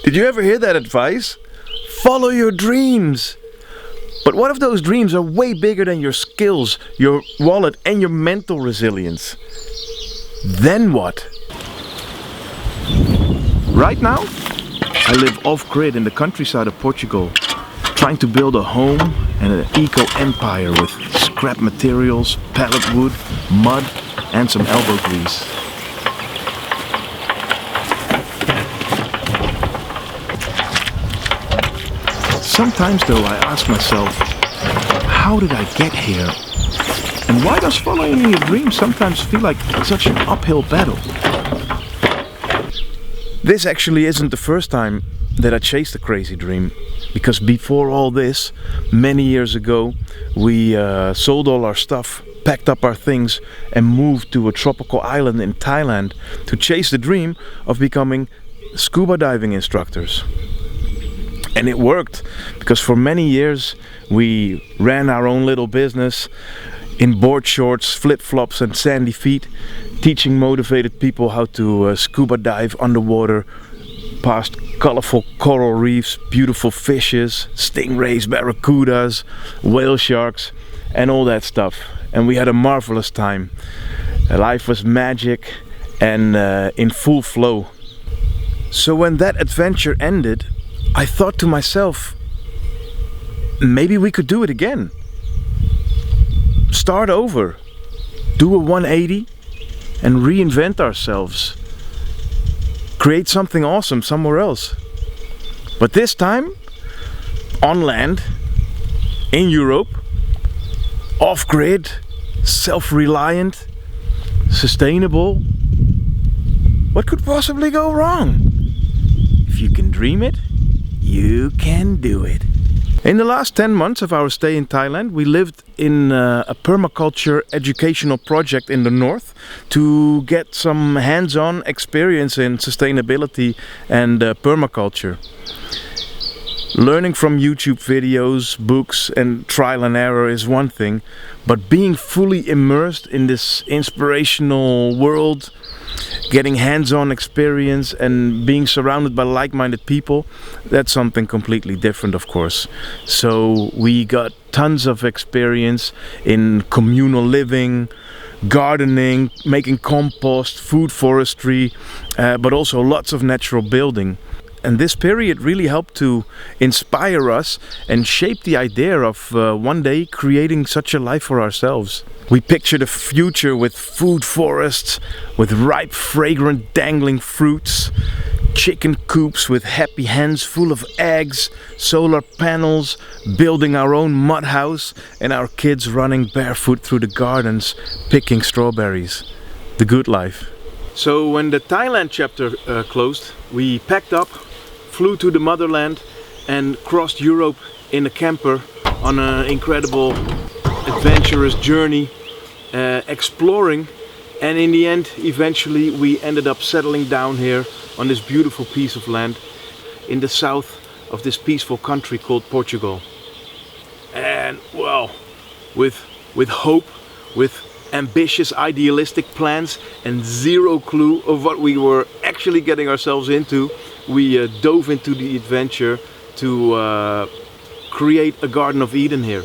Did you ever hear that advice? Follow your dreams! But what if those dreams are way bigger than your skills, your wallet and your mental resilience? Then what? Right now, I live off-grid in the countryside of Portugal, trying to build a home and an eco-empire with scrap materials, pallet wood, mud and some elbow grease. Sometimes though I ask myself, how did I get here? And why does following your dreams sometimes feel like such an uphill battle? This actually isn't the first time that I chased a crazy dream. Because before all this, many years ago, we sold all our stuff, packed up our things and moved to a tropical island in Thailand to chase the dream of becoming scuba diving instructors. And it worked, because for many years we ran our own little business in board shorts, flip-flops and sandy feet, teaching motivated people how to scuba dive underwater past colorful coral reefs, beautiful fishes, stingrays, barracudas, whale sharks and all that stuff. And we had a marvelous time. Life was magic and in full flow. So when that adventure ended, I thought to myself, maybe we could do it again. Start over, do a 180 and reinvent ourselves. Create something awesome somewhere else. But this time, on land, in Europe, off-grid, self-reliant, sustainable. What could possibly go wrong? If you can dream it, you can do it. In the last 10 months of our stay in Thailand, we lived in a permaculture educational project in the north to get some hands-on experience in sustainability and permaculture. Learning from YouTube videos, books and trial and error is one thing, but being fully immersed in this inspirational world, getting hands-on experience and being surrounded by like-minded people, that's something completely different, of course. So we got tons of experience in communal living, gardening, making compost, food forestry, but also lots of natural building. And this period really helped to inspire us and shape the idea of one day creating such a life for ourselves. We pictured a future with food forests, with ripe, fragrant, dangling fruits, chicken coops with happy hens full of eggs, solar panels, building our own mud house, and our kids running barefoot through the gardens, picking strawberries. The good life. So when the Thailand chapter closed, we packed up, flew to the motherland and crossed Europe in a camper on an incredible adventurous journey, exploring, and in the end eventually we ended up settling down here on this beautiful piece of land in the south of this peaceful country called Portugal. And well, with hope, with ambitious idealistic plans and zero clue of what we were actually getting ourselves into, we dove into the adventure to create a Garden of Eden here.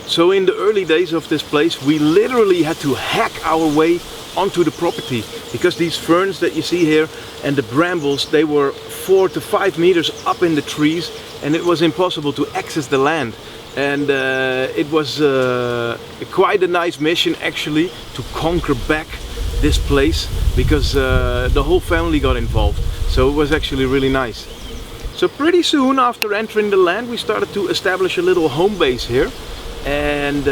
So in the early days of this place, we literally had to hack our way onto the property, because these ferns that you see here and the brambles, they were 4 to 5 meters up in the trees, and it was impossible to access the land. And it was quite a nice mission actually to conquer back this place, because the whole family got involved. So it was actually really nice. So pretty soon after entering the land, we started to establish a little home base here. And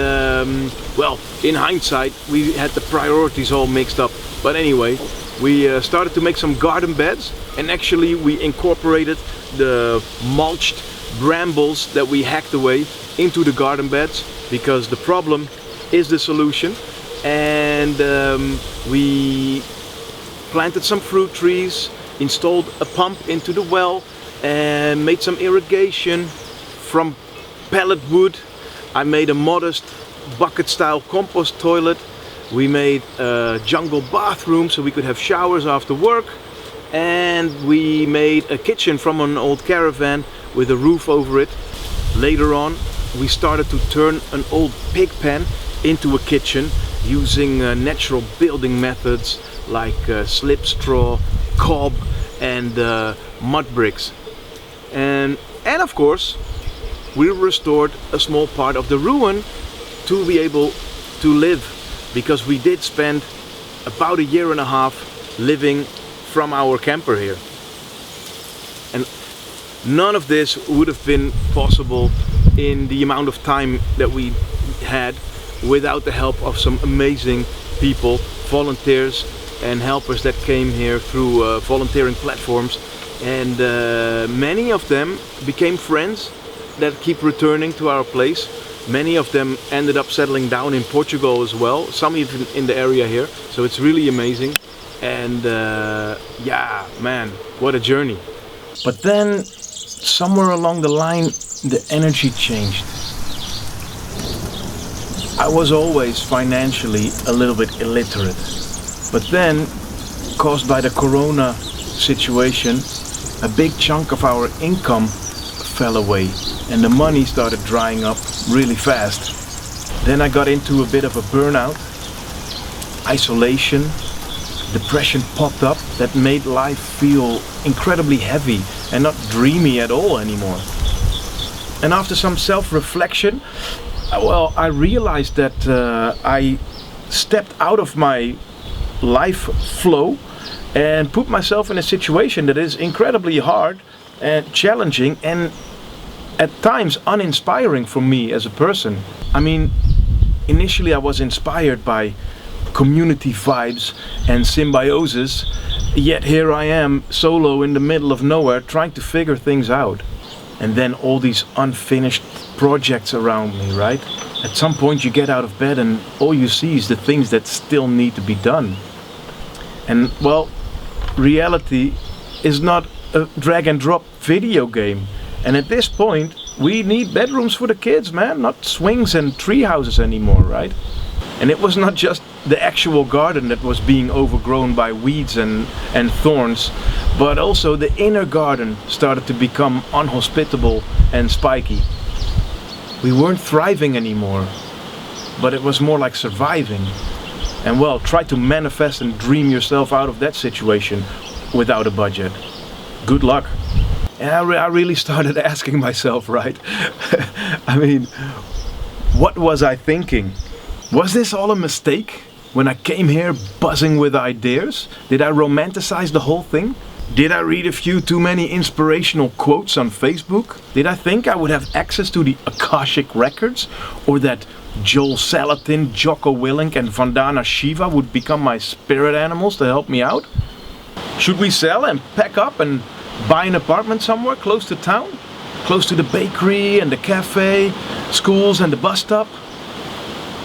well, in hindsight, we had the priorities all mixed up. But anyway, we started to make some garden beds, and actually we incorporated the mulched brambles that we hacked away into the garden beds, because the problem is the solution. And we planted some fruit trees, installed a pump into the well and made some irrigation from pellet wood. I made a modest bucket style compost toilet. We made a jungle bathroom so we could have showers after work. and we made a kitchen from an old caravan with a roof over it. Later on we started to turn an old pig pen into a kitchen using natural building methods like slip straw, cob and mud bricks. And of course we restored a small part of the ruin to be able to live, because we did spend about a year and a half living from our camper here. And none of this would have been possible in the amount of time that we had without the help of some amazing people, volunteers and helpers that came here through volunteering platforms. And many of them became friends that keep returning to our place. Many of them ended up settling down in Portugal as well, some even in the area here. So it's really amazing. And yeah, man, what a journey. But then somewhere along the line the energy changed. I was always financially a little bit illiterate, but then, caused by the corona situation, a big chunk of our income fell away and the money started drying up really fast. Then I got into a bit of a burnout, isolation, depression popped up that made life feel incredibly heavy and not dreamy at all anymore. And after some self-reflection, well, I realized that I stepped out of my life flow and put myself in a situation that is incredibly hard and challenging and at times uninspiring for me as a person. I mean, initially I was inspired by community vibes and symbiosis, yet here I am solo in the middle of nowhere trying to figure things out. And then all these unfinished projects around me, right? At some point you get out of bed and all you see is the things that still need to be done. And well, reality is not a drag and drop video game. And at this point we need bedrooms for the kids, man, not swings and tree houses anymore, right? And it was not just the actual garden that was being overgrown by weeds and thorns, but also the inner garden started to become unhospitable and spiky. We weren't thriving anymore, but it was more like surviving. And well, try to manifest and dream yourself out of that situation without a budget. Good luck. And I really started asking myself, right? I mean, what was I thinking? Was this all a mistake? When I came here buzzing with ideas? Did I romanticize the whole thing? Did I read a few too many inspirational quotes on Facebook? Did I think I would have access to the Akashic records? Or that Joel Salatin, Jocko Willink and Vandana Shiva would become my spirit animals to help me out? Should we sell and pack up and buy an apartment somewhere close to town? Close to the bakery and the cafe, schools and the bus stop?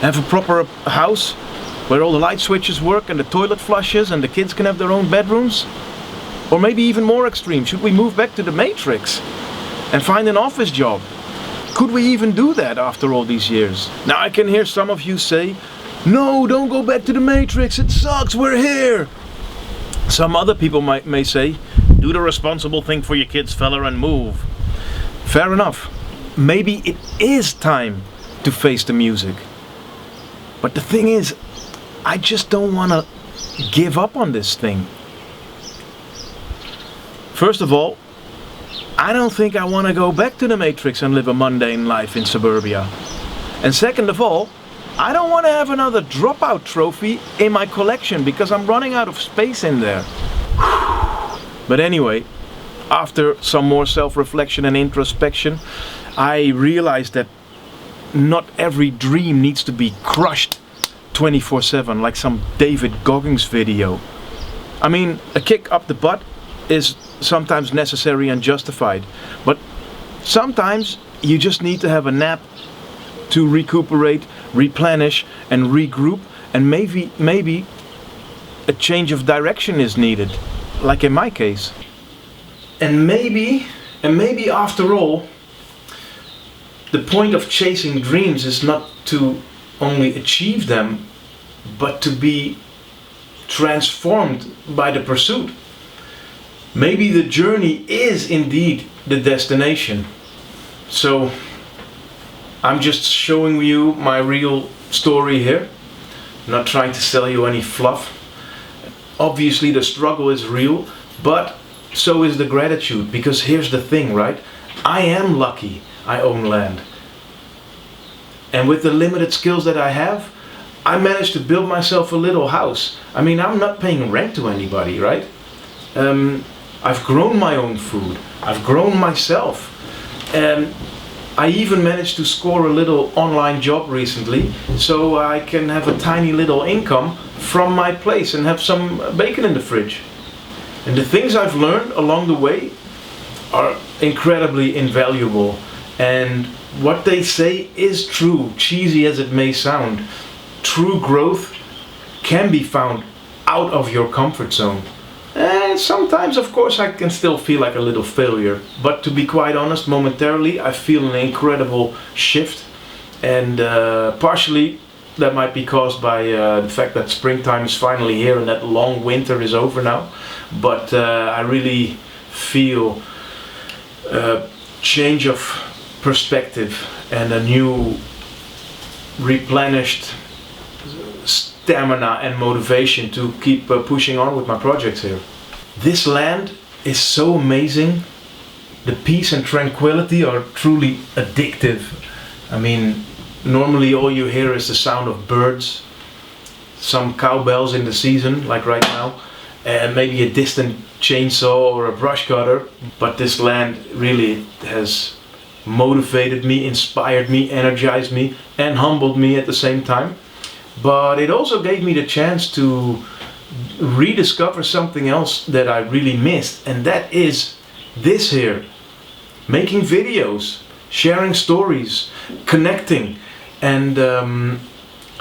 Have a proper house where all the light switches work and the toilet flushes and the kids can have their own bedrooms? Or maybe even more extreme, should we move back to the Matrix and find an office job? Could we even do that after all these years? Now I can hear some of you say, no, don't go back to the Matrix, it sucks, we're here. Some other people may say, do the responsible thing for your kids, fella, and move. Fair enough. Maybe it is time to face the music. But the thing is, I just don't want to give up on this thing. First of all, I don't think I want to go back to the Matrix and live a mundane life in suburbia. And second of all, I don't want to have another dropout trophy in my collection because I'm running out of space in there. But anyway, after some more self-reflection and introspection, I realized that not every dream needs to be crushed 24/7 like some David Goggins video. I mean, a kick up the butt is sometimes necessary and justified, but sometimes you just need to have a nap to recuperate, replenish and regroup, and maybe a change of direction is needed, like in my case. And maybe after all, the point of chasing dreams is not to only achieve them, but to be transformed by the pursuit. maybe the journey is indeed the destination. So I'm just showing you my real story here, not trying to sell you any fluff. Obviously the struggle is real, but so is the gratitude, because here's the thing, right? I am lucky I own land. And with the limited skills that I have, I managed to build myself a little house. I mean, I'm not paying rent to anybody, right? I've grown my own food. I've grown myself. And I even managed to score a little online job recently, so I can have a tiny little income from my place and have some bacon in the fridge. And the things I've learned along the way are incredibly invaluable. And what they say is true, cheesy as it may sound. True growth can be found out of your comfort zone. And sometimes, of course, I can still feel like a little failure. But to be quite honest, momentarily I feel an incredible shift. And partially that might be caused by the fact that springtime is finally here and that long winter is over now. But I really feel a change of perspective and a new replenished stamina and motivation to keep pushing on with my projects here. This land is so amazing. The peace and tranquility are truly addictive. I mean, normally all you hear is the sound of birds, some cowbells in the season, like right now, and maybe a distant chainsaw or a brush cutter. But this land really has motivated me, inspired me, energized me, and humbled me at the same time. But it also gave me the chance to rediscover something else that I really missed, and that is this here. Making videos, sharing stories, connecting. And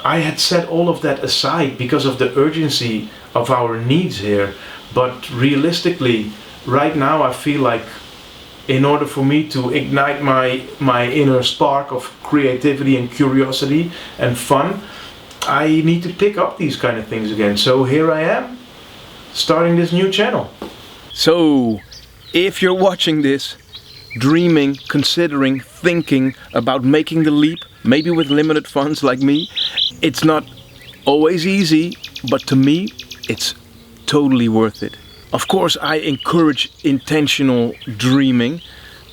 I had set all of that aside because of the urgency of our needs here. But realistically, right now I feel like in order for me to ignite my inner spark of creativity and curiosity and fun, I need to pick up these kind of things again. So here I am, starting this new channel. So, if you're watching this, dreaming, considering, thinking about making the leap, maybe with limited funds like me, it's not always easy, but to me, it's totally worth it. Of course, I encourage intentional dreaming.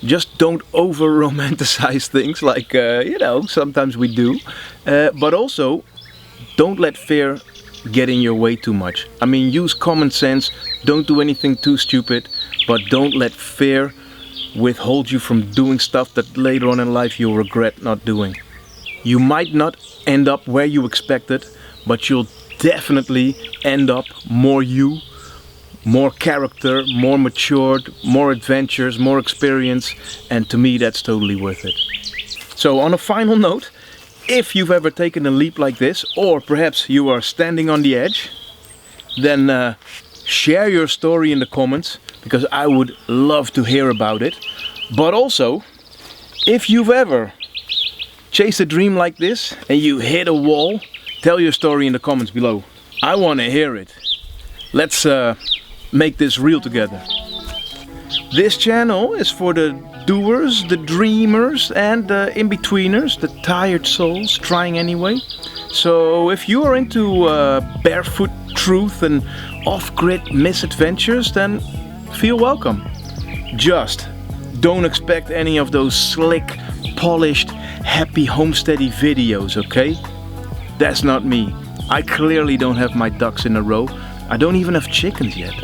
Just don't over-romanticize things like, you know, sometimes we do. But also, don't let fear get in your way too much. I mean, use common sense, don't do anything too stupid, but don't let fear withhold you from doing stuff that later on in life you'll regret not doing. You might not end up where you expected, but you'll definitely end up more you, more character, more matured, more adventures, more experience, and to me that's totally worth it. So on a final note, if you've ever taken a leap like this, or perhaps you are standing on the edge, then share your story in the comments, because I would love to hear about it. But also, if you've ever chased a dream like this and you hit a wall, tell your story in the comments below. I want to hear it. Let's make this real together. This channel is for the doers, the dreamers, and the in-betweeners, the tired souls trying anyway. So if you are into barefoot truth and off-grid misadventures, then feel welcome. Just don't expect any of those slick, polished, happy homesteady videos, okay? That's not me. I clearly don't have my ducks in a row. I don't even have chickens yet.